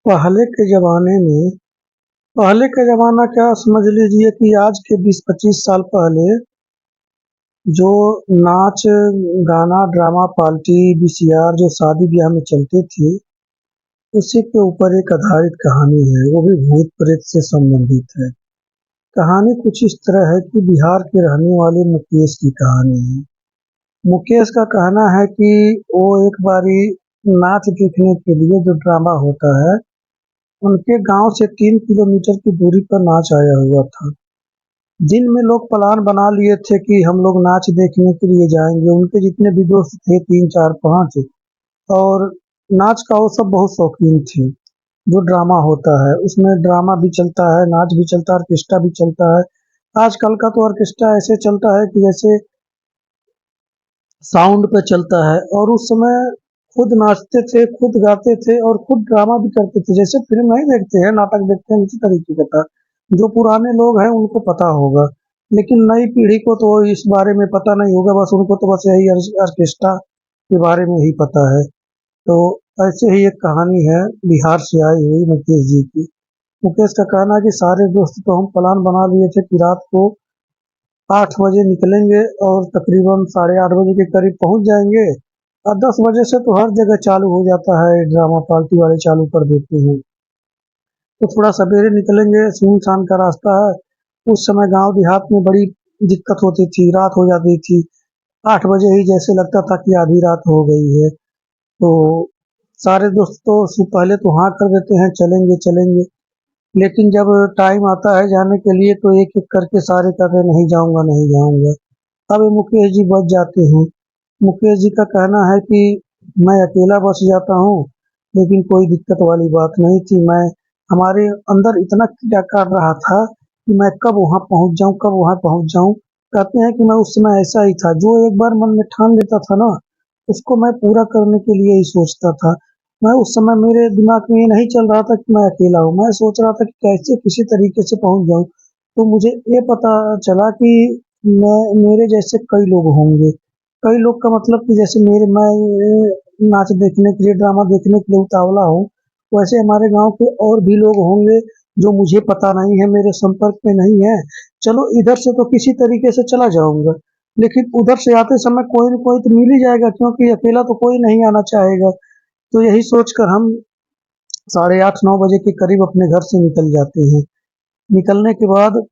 पहले के ज़माने में पहले का ज़माना क्या समझ लीजिए कि आज के 20-25 साल पहले जो नाच, गाना, ड्रामा, पार्टी, वीसीआर जो शादी-ब्याह में चलते थे, उसी के ऊपर एक आधारित कहानी है, वो भी भूत-प्रेत से संबंधित है। कहानी कुछ इस तरह है कि बिहार के रहने वाले मुकेश की कहानी है। मुकेश का कहना है कि वो एक बारी नाच देखने के लिए जो ड्रामा होता है, उनके गाँव से 3 किलोमीटर की दूरी पर नाच आया हुआ था। दिन में लोग प्लान बना लिए थे कि हम लोग नाच देखने के लिए जाएँगे। उनके जितने भी दोस्त थे 3, 4, 5 और नाच का वो सब बहुत शौकीन थे। जो ड्रामा होता है, उसमें ड्रामा भी चलता है, नाच भी चलता है, ऑर्केस्ट्रा भी चलता है। आजकल का तो ऑर्केस्ट्रा ऐसे चलता है कि जैसे साउंड पे चलता है और उस समय खुद नाचते थे, खुद गाते थे और खुद ड्रामा भी करते थे। जैसे फ़िल्म नहीं देखते हैं, नाटक देखते हैं, उसी तरीके का था। जो पुराने लोग हैं उनको पता होगा, लेकिन नई पीढ़ी को तो इस बारे में पता नहीं होगा, बस उनको तो बस यही ऑर्केस्ट्रा के बारे में ही पता है। तो ऐसे ही एक कहानी है बिहार से आई हुई मुकेश जी की। मुकेश का कहना है कि सारे दोस्त तो हम प्लान बना लिए थे कि रात को 8 बजे निकलेंगे और तकरीबन साढ़े 8 बजे के करीब पहुंच जाएंगे और 10 बजे से तो हर जगह चालू हो जाता है, ड्रामा पार्टी वाले चालू कर देते हैं। तो थोड़ा सवेरे निकलेंगे, सुनसान का रास्ता है। उस समय गांव देहात में बड़ी दिक्कत होती थी, रात हो जाती थी। 8 बजे ही जैसे लगता था कि आधी रात हो गई है। तो सारे दोस्त तो पहले तो हाँ कर देते हैं, चलेंगे चलेंगे, लेकिन जब टाइम आता है जाने के लिए तो एक एक करके सारे कहते हैं नहीं जाऊंगा नहीं जाऊंगा। अब ये मुकेश जी बच जाते हैं। मुकेश जी का कहना है कि मैं अकेला बच जाता हूँ, लेकिन कोई दिक्कत वाली बात नहीं थी। मैं हमारे अंदर इतना कीड़ा काट रहा था कि मैं कब वहाँ पहुँच जाऊँ, कब वहाँ पहुँच जाऊँ। कहते हैं कि मैं उस समय ऐसा ही था, जो एक बार मन में ठान लेता था ना, उसको मैं पूरा करने के लिए ही सोचता था। मैं उस समय मेरे दिमाग में ये नहीं चल रहा था कि मैं अकेला हूँ, मैं सोच रहा था कि कैसे किसी तरीके से पहुँच जाऊँ। तो मुझे ये पता चला कि मैं मेरे जैसे कई लोग होंगे। कई लोग का मतलब कि जैसे मैं नाच देखने के लिए, ड्रामा देखने के लिए उतावला हूँ, वैसे हमारे गाँव के और भी लोग होंगे जो मुझे पता नहीं है, मेरे संपर्क में नहीं है। चलो इधर से तो किसी तरीके से चला जाऊँगा, लेकिन उधर से आते समय कोई न कोई तो मिल ही जाएगा, क्योंकि अकेला तो कोई नहीं आना चाहेगा। तो यही सोचकर हम साढ़े 8-9 बजे के करीब अपने घर से निकल जाते हैं। निकलने के बाद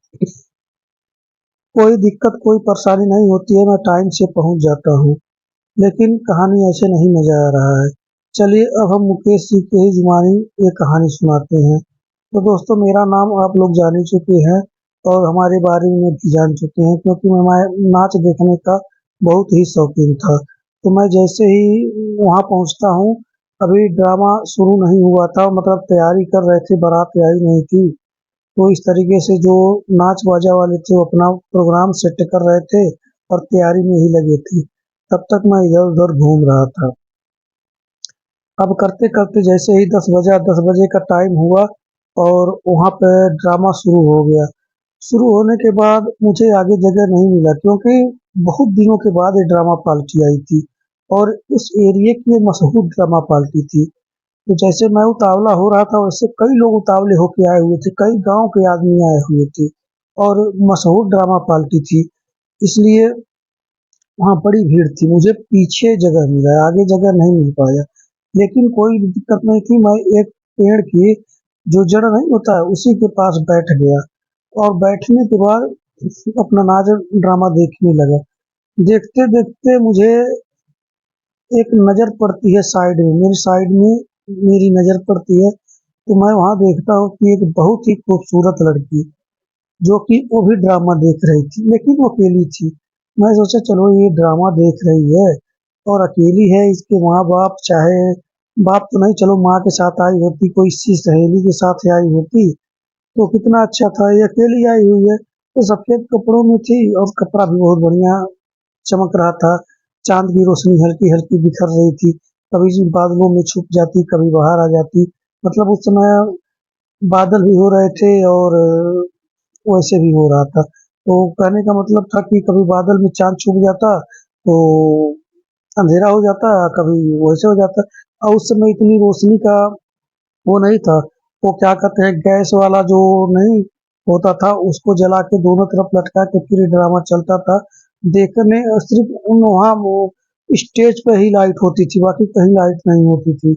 कोई दिक्कत, कोई परेशानी नहीं होती है, मैं टाइम से पहुँच जाता हूँ। लेकिन कहानी ऐसे नहीं मज़ा आ रहा है। चलिए अब हम मुकेश जी की ही ज़ुबानी एक कहानी सुनाते हैं। तो दोस्तों, मेरा नाम आप लोग जान ही चुके हैं और हमारे बारे में भी जान चुके हैं, क्योंकि मैं नाच देखने का बहुत ही शौकीन था। तो मैं जैसे ही वहाँ पहुँचता हूँ, अभी ड्रामा शुरू नहीं हुआ था, मतलब तैयारी कर रहे थे, बारात आई नहीं थी। तो इस तरीके से जो नाच बाजा वाले थे वो अपना प्रोग्राम सेट कर रहे थे और तैयारी में ही लगे थे। तब तक मैं इधर-उधर घूम रहा था। अब करते-करते जैसे ही 10 बजा, 10 बजे का टाइम हुआ और वहाँ पे ड्रामा शुरू हो गया। शुरू होने के बाद मुझे आगे जगह नहीं मिला, क्योंकि बहुत दिनों के बाद ये ड्रामा पार्टी आई थी और उस एरिये की ये मशहूर ड्रामा पार्टी थी। तो जैसे मैं उतावला हो रहा था, वैसे कई लोग उतावले होके आए हुए थे, कई गाँव के आदमी आए हुए थे और मशहूर ड्रामा पार्टी थी, इसलिए वहाँ बड़ी भीड़ थी। मुझे पीछे जगह मिला, आगे जगह नहीं मिल पाया। लेकिन कोई दिक्कत नहीं थी, मैं एक पेड़ की जो जड़ नहीं होता है, उसी के पास बैठ गया और बैठने के बाद अपना नाच ड्रामा देखने लगा। देखते-देखते मुझे एक नज़र पड़ती है साइड में, मेरी साइड में मेरी नज़र पड़ती है, तो मैं वहाँ देखता हूँ कि एक बहुत ही खूबसूरत लड़की, जो कि वो भी ड्रामा देख रही थी, लेकिन वो अकेली थी। मैं सोचा चलो ये ड्रामा देख रही है और अकेली है, इसके माँ-बाप चाहे बाप तो नहीं, चलो माँ के साथ आई होती, कोई सी सहेली के साथ आई होती, तो कितना अच्छा था। ये अकेली आई हुई है, तो सफ़ेद कपड़ों में थी और कपड़ा भी बहुत बढ़िया चमक रहा था। चाँद की रोशनी हल्की-हल्की बिखर रही थी, कभी बादलों में छुप जाती, कभी बाहर आ जाती। मतलब उस समय बादल भी हो रहे थे और वैसे भी हो रहा था। तो कहने का मतलब था कि कभी बादल में चाँद छुप जाता, तो अंधेरा हो जाता, कभी वैसे हो जाता और उस समय इतनी रोशनी का वो नहीं था, वो क्या कहते हैं गैस वाला जो नहीं होता था उसको जला के दोनों तरफ लटका के फिर ड्रामा चलता था। देखने सिर्फ उन वहाँ वो स्टेज पे ही लाइट होती थी, बाकी कहीं लाइट नहीं होती थी।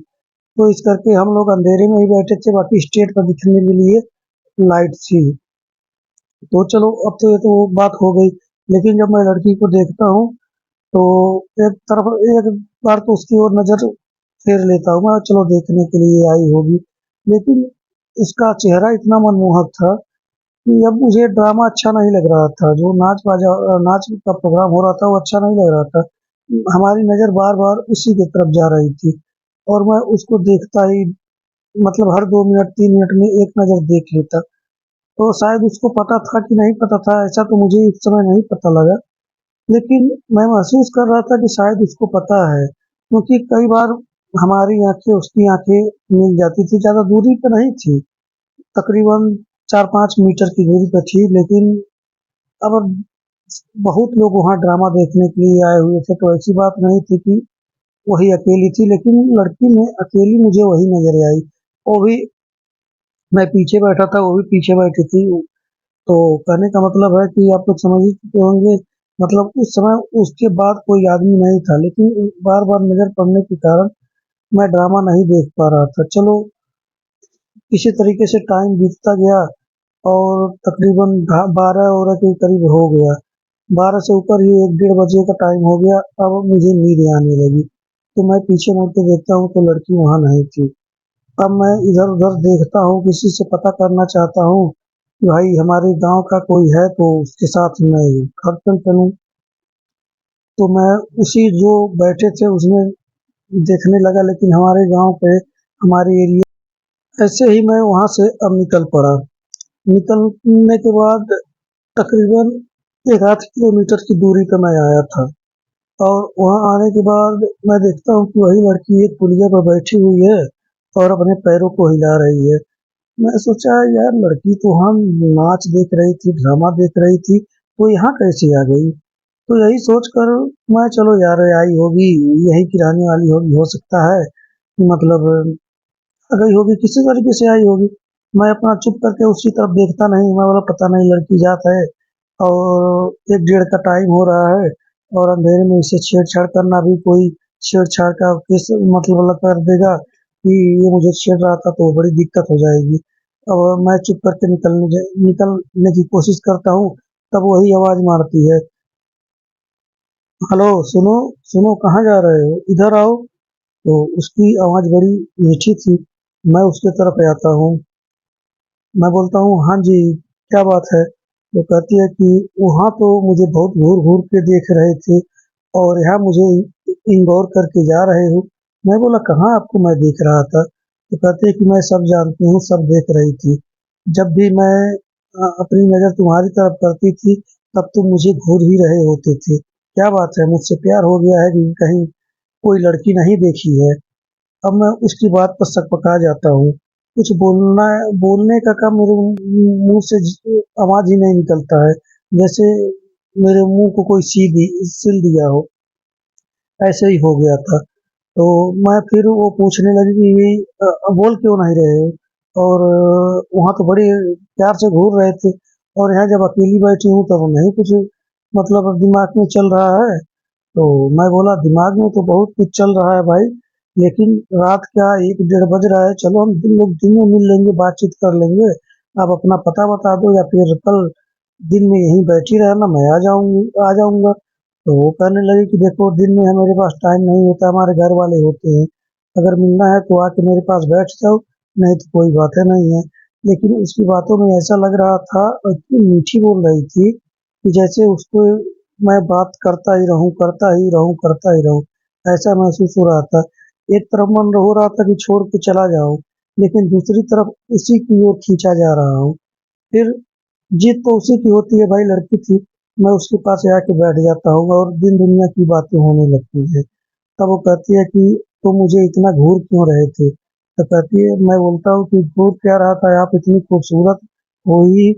तो इस करके हम लोग अंधेरे में ही बैठे थे, बाकी स्टेज पर दिखने के लिए लाइट थी। तो चलो अब तो ये तो बात हो गई, लेकिन जब मैं लड़की को देखता हूँ तो एक बार तो उसकी ओर नजर फेर लेता हूँ मैं, चलो देखने के लिए आई होगी। लेकिन उसका चेहरा इतना मनमोहक था कि अब मुझे ड्रामा अच्छा नहीं लग रहा था, जो नाच का प्रोग्राम हो रहा था वो अच्छा नहीं लग रहा था। हमारी नजर बार बार उसी की तरफ जा रही थी और मैं उसको देखता ही, मतलब हर 2 मिनट 3 मिनट में एक नजर देख लेता। तो शायद उसको पता था कि नहीं पता था, ऐसा तो मुझे इस समय नहीं पता लगा, लेकिन मैं महसूस कर रहा था कि शायद उसको पता है, क्योंकि कई बार हमारी आंखें उसकी आंखें मिल जाती थी, ज्यादा दूरी पे नहीं थी, तकरीबन 4-5 मीटर की दूरी पे थी। लेकिन अब बहुत लोग वहाँ ड्रामा देखने के लिए आए हुए थे, तो ऐसी बात नहीं थी कि वही अकेली थी, लेकिन लड़की में अकेली मुझे वही नजर आई। वो भी, मैं पीछे बैठा था, वो भी पीछे बैठी थी। तो कहने का मतलब है कि आप लोग समझ ही चुके होंगे, मतलब उस समय उसके बाद कोई आदमी नहीं था, लेकिन बार बार नजर पड़ने के कारण मैं ड्रामा नहीं देख पा रहा था। चलो किसी तरीके से टाइम बीतता गया और तकरीबन 12 के करीब हो गया। 12 से ऊपर ही 1-1:30 बजे का टाइम हो गया। अब मुझे नींद आने लगी, तो मैं पीछे मुड़ के देखता हूँ तो लड़की वहां नहीं थी। अब मैं इधर उधर देखता हूँ, किसी से पता करना चाहता हूँ कि भाई हमारे गांव का कोई है तो उसके साथ मैं घर चल चलूँ। तो मैं उसी जो बैठे थे उसमें देखने लगा, लेकिन हमारे गांव पे, हमारे एरिया, ऐसे ही मैं वहां से अब निकल पड़ा। निकलने के बाद तकरीबन 1 आध किलोमीटर की दूरी पे मैं आया था, और वहां आने के बाद मैं देखता हूँ कि वही लड़की एक पुलिया पर बैठी हुई है और अपने पैरों को हिला रही है। मैं सोचा यार लड़की तो हम नाच देख रही थी, ड्रामा देख रही थी, तो यहाँ कैसे आ गई। तो यही सोच कर मैं, चलो यार आई होगी, यही किराने वाली होगी, हो सकता है, मतलब आ गई होगी, किसी तरीके से आई होगी। मैं अपना चुप करके उसकी तरफ देखता नहीं, मैं बोला पता नहीं लड़की जात है और 1-1:30 का टाइम हो रहा है और अंधेरे में इसे छेड़छाड़ करना भी, कोई छेड़छाड़ का केस मतलब अलग कर देगा कि ये मुझे छेड़ रहा था तो बड़ी दिक्कत हो जाएगी। अब मैं चुप करके निकलने की कोशिश करता हूँ, तब वही आवाज मारती है, हेलो सुनो, सुनो कहाँ जा रहे हो, इधर आओ। तो उसकी आवाज बड़ी मीठी थी। मैं उसके तरफ आता हूँ, मैं बोलता हूँ हाँ जी, क्या बात है। वो कहती है कि वहाँ तो मुझे बहुत घूर घूर के देख रहे थे और यहाँ मुझे इग्नोर करके जा रहे हो। मैं बोला कहाँ आपको मैं देख रहा था। तो कहते हैं कि मैं सब जानती हूँ, सब देख रही थी। जब भी मैं अपनी नजर तुम्हारी तरफ करती थी तब तुम मुझे घूर ही रहे होते थे। क्या बात है, मुझसे प्यार हो गया है कि कहीं कोई लड़की नहीं देखी है। अब मैं उसकी बात पर सकपका जाता हूँ, कुछ बोलने का काम मेरे मुंह से आवाज ही नहीं निकलता है, जैसे मेरे मुंह को कोई सील दिया हो, ऐसे ही हो गया था। तो मैं फिर वो पूछने लगी कि ये बोल क्यों नहीं रहे हो, और वहाँ तो बड़े प्यार से घूर रहे थे और यहाँ जब अकेली बैठी हूँ तब नहीं कुछ मतलब दिमाग में चल रहा है। तो मैं बोला दिमाग में तो बहुत कुछ चल रहा है भाई, लेकिन रात क्या 1-1:30 बज रहा है, चलो हम दिन में मिल लेंगे, बातचीत कर लेंगे। आप अपना पता बता दो या फिर कल दिन में यहीं बैठी रहना, मैं आ जाऊंगा। तो वो कहने लगे कि देखो दिन में है मेरे पास टाइम नहीं होता, हमारे घर वाले होते हैं, अगर मिलना है तो आके मेरे पास बैठ जाओ, नहीं तो कोई बात है नहीं है। लेकिन उसकी बातों में ऐसा लग रहा था, इतनी मीठी बोल रही थी कि जैसे उसको मैं बात करता ही रहूं, करता ही रहूं, करता ही रहूं, ऐसा महसूस हो रहा था। एक तरफ मन हो रहा था कि छोड़ के चला जाऊं, लेकिन दूसरी तरफ उसी की ओर खींचा जा रहा हूँ। फिर जीत तो उसी की होती है भाई, लड़की थी, मैं उसके पास आके बैठ जाता हूँ और दिन दुनिया की बातें होने लगती है। तब वो कहती है कि तुम मुझे इतना घूर क्यों रहे थे। तो कहती है, मैं बोलता हूँ कि घूर क्या रहा था, आप इतनी खूबसूरत हो ही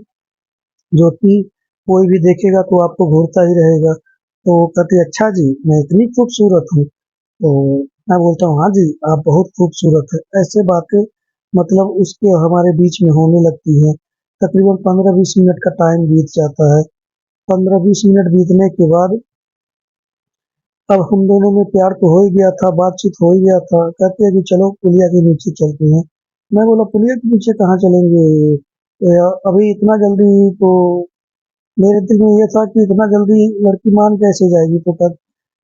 जो कि कोई भी देखेगा तो आपको घूरता ही रहेगा। तो वो कहती है अच्छा जी मैं इतनी खूबसूरत हूँ। तो मैं बोलता हूँ हाँ जी आप बहुत खूबसूरत है। ऐसे बातें मतलब उसके हमारे बीच में होने लगती है। तकरीबन 15-20 मिनट का टाइम बीत जाता है। 15-20 मिनट बीतने के बाद अब हम दोनों में प्यार तो हो ही गया था, बातचीत हो ही गया था। कहते हैं कि चलो पुलिया के नीचे चलते हैं। मैं बोला पुलिया के नीचे कहाँ चलेंगे? अभी इतना जल्दी? तो मेरे दिल में ये था कि इतना जल्दी लड़की मान कैसे जाएगी?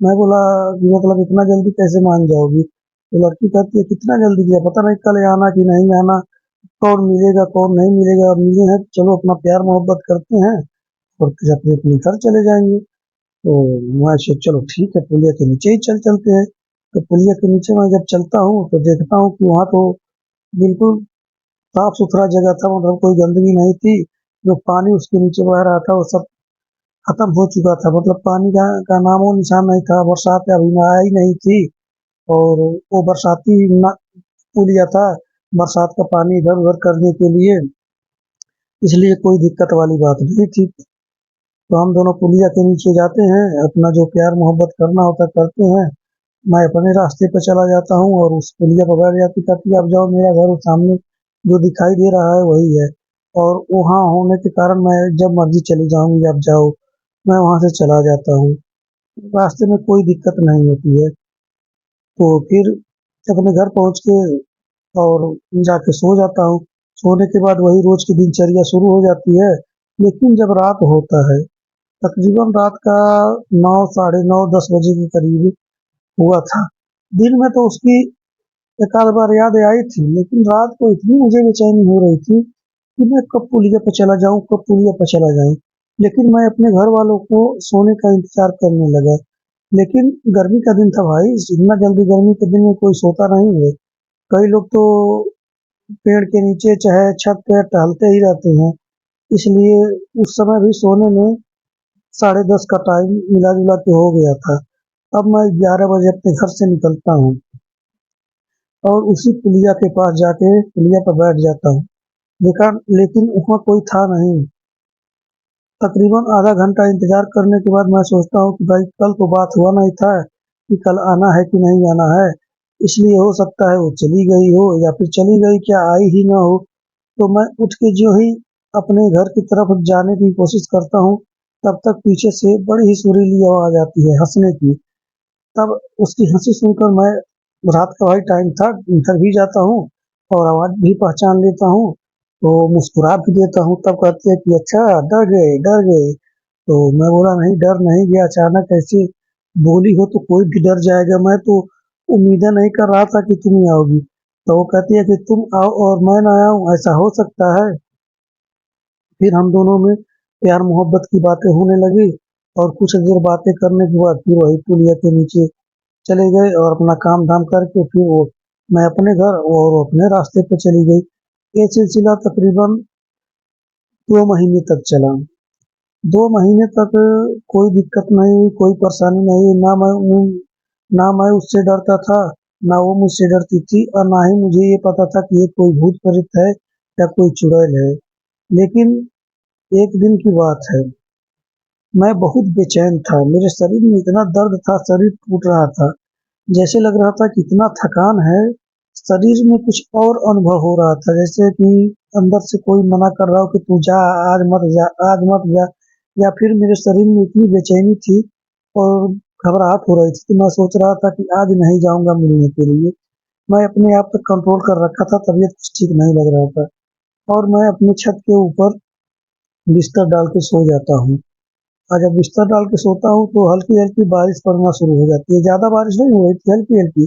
मैं बोला कि मतलब इतना जल्दी कैसे मान जाओगी? तो लड़की कहती है कितना जल्दी किया, पता नहीं कल आना कि नहीं आना, कौन मिलेगा कौन नहीं मिलेगा, मिले हैं तो चलो अपना प्यार मोहब्बत करते हैं और फिर अपने अपने घर चले जाएंगे। तो मैं सोचा चलो ठीक है पुलिया के नीचे ही चलते हैं। तो पुलिया के नीचे मैं जब चलता हूँ तो देखता हूँ कि वहाँ तो बिल्कुल साफ सुथरा जगह था, मतलब कोई गंदगी नहीं थी। जो पानी उसके नीचे बह रहा था वो सब खत्म हो चुका था, मतलब पानी का नामो निशान नहीं था। बरसात अभी में आई नहीं थी और वो बरसाती पुलिया था, बरसात का पानी इधर उधर करने के लिए, इसलिए कोई दिक्कत वाली बात नहीं थी। तो हम दोनों पुलिया के नीचे जाते हैं, अपना जो प्यार मोहब्बत करना होता करते हैं। मैं अपने रास्ते पे चला जाता हूँ और उस पुलिया पर बैठ जाती, कहती है अब जाओ, मेरा घर उस सामने जो दिखाई दे रहा है वही है। और वहाँ होने के कारण मैं जब मर्जी चली जाऊंगी, आप जाओ, मैं वहां से चला जाता हूँ। रास्ते में कोई दिक्कत नहीं होती है। तो फिर अपने घर पहुंच के और जाके सो जाता हूँ। सोने के बाद वही रोज की दिनचर्या शुरू हो जाती है। लेकिन जब रात होता है, तकरीबन रात का 9, साढ़े 9, 10 बजे के करीब हुआ था। दिन में तो उसकी एक आध बार याद आई थी, लेकिन रात को इतनी मुझे बेचैनी हो रही थी कि मैं कब पुलिया पर चला जाऊं, कब पुलिया पर चला जाऊं। लेकिन मैं अपने घर वालों को सोने का इंतजार करने लगा। लेकिन गर्मी का दिन था भाई, इतना जल्दी गर्मी के दिन में कोई सोता नहीं है। कई लोग तो पेड़ के नीचे चाहे छत पे टहलते ही रहते हैं। इसलिए उस समय भी सोने में 10:30 का टाइम मिला जुला के हो गया था। अब मैं 11 बजे अपने घर से निकलता हूँ और उसी पुलिया के पास जाके पुलिया पर बैठ जाता हूँ। लेकिन वहाँ कोई था नहीं। तकरीबन आधा घंटा इंतजार करने के बाद मैं सोचता हूँ कि भाई कल तो बात हुआ नहीं था कि कल आना है कि नहीं आना है, इसलिए हो सकता है वो चली गई हो या फिर चली गई क्या आई ही ना हो। तो मैं उठ के जो ही अपने घर की तरफ जाने की कोशिश करता हूँ, तब तक पीछे से बड़ी ही सुरीली आवाज आती है हंसने की। तब उसकी हंसी सुनकर मैं, रात का भाई टाइम था, घर भी जाता हूँ और आवाज भी पहचान लेता हूँ, तो मुस्कुरा भी देता हूँ। तब कहती है कि अच्छा डर गए डर गए। तो मैं बोला नहीं डर नहीं गया, अचानक ऐसे बोली हो तो कोई भी डर जाएगा, मैं तो उम्मीदें नहीं कर रहा था कि तुम ही आओगी। तो वो कहती है कि तुम आओ और मैं ना आऊं, ऐसा हो सकता है? फिर हम दोनों में प्यार मोहब्बत की बातें होने लगी और कुछ देर बातें करने के बाद फिर वही पुलिया के नीचे चले गए और अपना काम धाम करके फिर वो, मैं अपने घर और वो अपने रास्ते पे चली गई। ये सिलसिला तकरीबन 2 महीने तक चला। 2 महीने तक कोई दिक्कत नहीं हुई, कोई परेशानी नहीं हुई। ना मैं उससे डरता था, ना वो मुझसे डरती थी, और ना ही मुझे ये पता था कि ये कोई भूत प्रेत है या कोई चुड़ैल है। लेकिन एक दिन की बात है, मैं बहुत बेचैन था, मेरे शरीर में इतना दर्द था, शरीर टूट रहा था, जैसे लग रहा था कि इतना थकान है। शरीर में कुछ और अनुभव हो रहा था, जैसे कि अंदर से कोई मना कर रहा हो कि तू जा, आज मत जा, आज मत जा। या फिर मेरे शरीर में इतनी बेचैनी थी और घबराहट हो रही थी कि मैं सोच रहा था कि आज नहीं जाऊंगा मिलने के लिए। मैं अपने आप पर कंट्रोल कर रखा था, तबीयत कुछ ठीक नहीं लग रहा था और मैं अपनी छत के ऊपर बिस्तर डाल के सो जाता हूँ। और जब बिस्तर डाल के सोता हूँ तो हल्की हल्की बारिश पड़ना शुरू हो जाती है, ज्यादा बारिश नहीं हो रही थी, हल्की हल्की।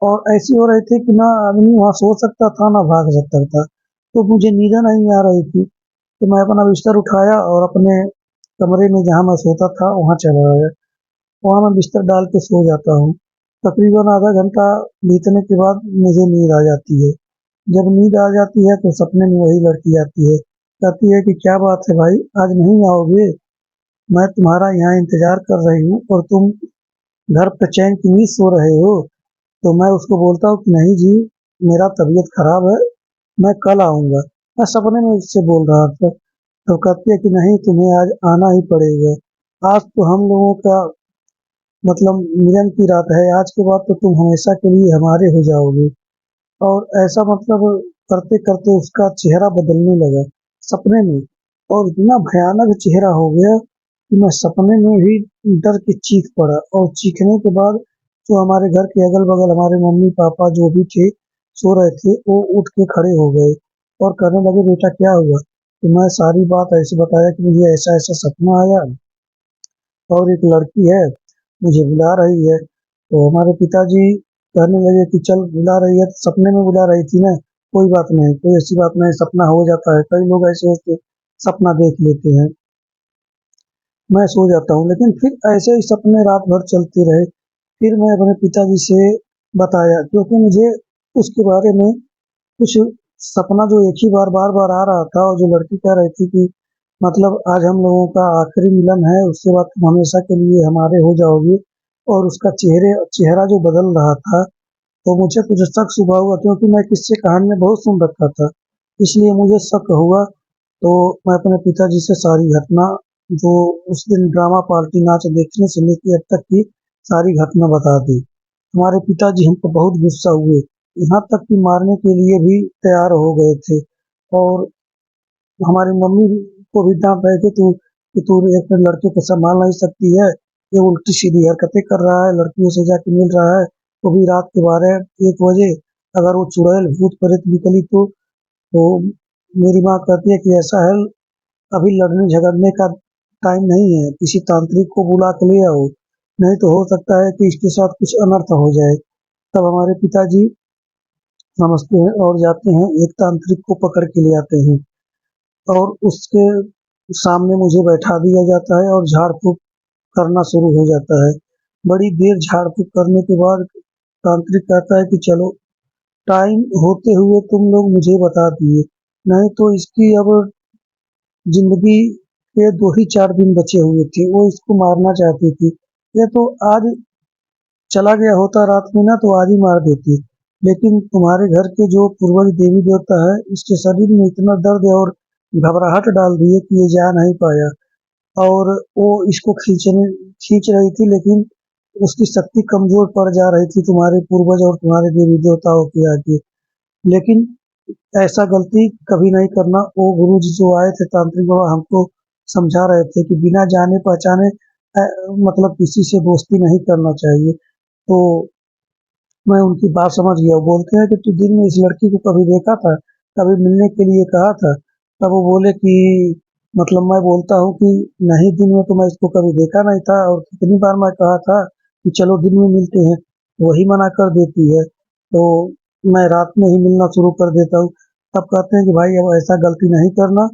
और ऐसी हो रही थी कि ना आदमी वहां सो सकता था ना भाग सकता था। तो मुझे नींद नहीं आ रही थी, तो मैं अपना बिस्तर उठाया और अपने कमरे में जहाँ मैं सोता था वहां चला गया। वहां मैं बिस्तर डाल के सो जाता हूँ। तकरीबन आधा घंटा बीतने के बाद मुझे नींद आ जाती है। जब नींद आ जाती है तो सपने में वही लड़की आती है, कहती है कि क्या बात है भाई, आज नहीं आओगे? मैं तुम्हारा यहाँ इंतजार कर रही हूँ और तुम घर पे चैन की नींद सो रहे हो। तो मैं उसको बोलता हूँ कि नहीं जी, मेरा तबीयत खराब है, मैं कल आऊंगा। मैं सपने में उससे बोल रहा था। तो कहती है कि नहीं, तुम्हें आज आना ही पड़ेगा। आज तो हम लोगों का मतलब मिलन की रात है, आज के बाद तो तुम हमेशा के लिए हमारे हो जाओगे। और ऐसा मतलब करते करते उसका चेहरा बदलने लगा सपने में, और इतना भयानक चेहरा हो गया कि मैं सपने में ही डर के चीख पड़ा। और चीखने के बाद जो हमारे घर के अगल बगल हमारे मम्मी पापा जो भी थे सो रहे थे, वो उठ के खड़े हो गए और कहने लगे, बेटा क्या हुआ? तो मैं सारी बात ऐसे बताया कि मुझे ऐसा ऐसा सपना आया और एक लड़की है मुझे बुला रही है। तो हमारे पिताजी कहने लगे कि चल, बुला रही है तो सपने में बुला रही थी ना, कोई बात नहीं, कोई ऐसी बात नहीं, सपना हो जाता है, कई लोग ऐसे ऐसे सपना देख लेते हैं। मैं सो जाता हूँ, लेकिन फिर ऐसे ही सपने रात भर चलते रहे। फिर मैं अपने पिताजी से बताया, क्योंकि मुझे उसके बारे में कुछ सपना जो एक ही बार बार बार आ रहा था, और जो लड़की कह रही थी कि मतलब आज हम लोगों का आखिरी मिलन है, उसके बाद तुम हमेशा के लिए हमारे हो जाओगे, और उसका चेहरा जो बदल रहा था, तो मुझे कुछ शक शुबा हुआ, क्योंकि मैं किस्से कहानियां बहुत सुन रखा था, इसलिए मुझे शक हुआ। तो मैं अपने पिताजी से सारी घटना, जो उस दिन ड्रामा पार्टी नाच देखने से लेकर अब तक की सारी घटना बता दी। हमारे पिताजी हम पे बहुत गुस्सा हुए, यहाँ तक कि मारने के लिए भी तैयार हो गए थे। और हमारी मम्मी को भी डांट रहे थे, तू अपने लड़के को संभाल नहीं सकती है, ये उल्टी सीधी हरकतें कर रहा है, लड़कियों से जाके मिल रहा है, वो भी रात के 12-1 बजे। अगर वो चुड़ैल भूत प्रेत निकली तो मेरी माँ कहती है कि ऐसा है, अभी लड़ने झगड़ने का टाइम नहीं है, किसी तांत्रिक को बुला के ले आओ, नहीं तो हो सकता है कि इसके साथ कुछ अनर्थ हो जाए। तब हमारे पिताजी समझते हैं और जाते हैं, एक तांत्रिक को पकड़ के ले आते हैं, और उसके सामने मुझे बैठा दिया जाता है और झाड़ फूक करना शुरू हो जाता है। बड़ी देर झाड़ फूक करने के बाद तांत्रिक कहता है कि चलो, टाइम होते हुए तुम लोग मुझे बता दिए, नहीं तो इसकी अब जिंदगी के 2 ही 4 दिन बचे हुए थे, वो इसको मारना चाहती थी। ये तो आज चला गया होता रात में ना, तो आज ही मार देती, लेकिन तुम्हारे घर के जो पूर्वज देवी देवता है, इसके शरीर में इतना दर्द और घबराहट डाल दिए कि ये जा नहीं पाया। और वो इसको खींच रही थी, लेकिन उसकी शक्ति कमजोर पड़ जा रही थी तुम्हारे पूर्वज और तुम्हारे देवी देवताओं के आगे। लेकिन ऐसा गलती कभी नहीं करना। वो गुरुजी जो आए थे तांत्रिक बाबा, हमको समझा रहे थे कि बिना जाने पहचाने मतलब किसी से दोस्ती नहीं करना चाहिए। तो मैं उनकी बात समझ गया। वो बोलते हैं कि तू दिन में इस लड़की को कभी देखा था, कभी मिलने के लिए कहा था? तब वो बोले कि मतलब मैं बोलता हूँ कि नहीं, दिन में तो मैं इसको कभी देखा नहीं था, और कितनी बार मैं कहा था कि चलो दिन में मिलते हैं, वही मना कर देती है, तो मैं रात में ही मिलना शुरू कर देता हूँ। तब कहते हैं कि भाई अब ऐसा गलती नहीं करना,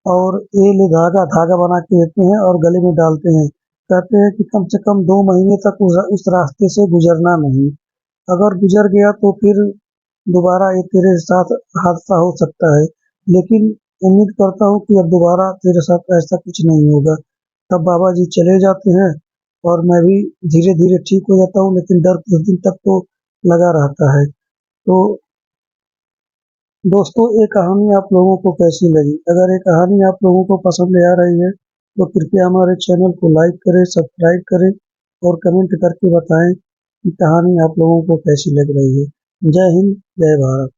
और ये ले धागा धागा बना के देते हैं और गले में डालते हैं। कहते हैं कि कम से कम 2 महीने तक उस रास्ते से गुजरना नहीं, अगर गुजर गया तो फिर दोबारा ये तेरे साथ हादसा हो सकता है। लेकिन उम्मीद करता हूँ कि अब दोबारा तेरे साथ ऐसा कुछ नहीं होगा। तब बाबा जी चले जाते हैं और मैं भी धीरे धीरे ठीक हो जाता हूँ, लेकिन डर कुछ दिन तक तो लगा रहता है। तो दोस्तों, ये कहानी आप लोगों को कैसी लगी? अगर ये कहानी आप लोगों को पसंद आ रही है तो कृपया हमारे चैनल को लाइक करें, सब्सक्राइब करें, और कमेंट करके बताएं कि कहानी आप लोगों को कैसी लग रही है। जय हिंद, जय भारत।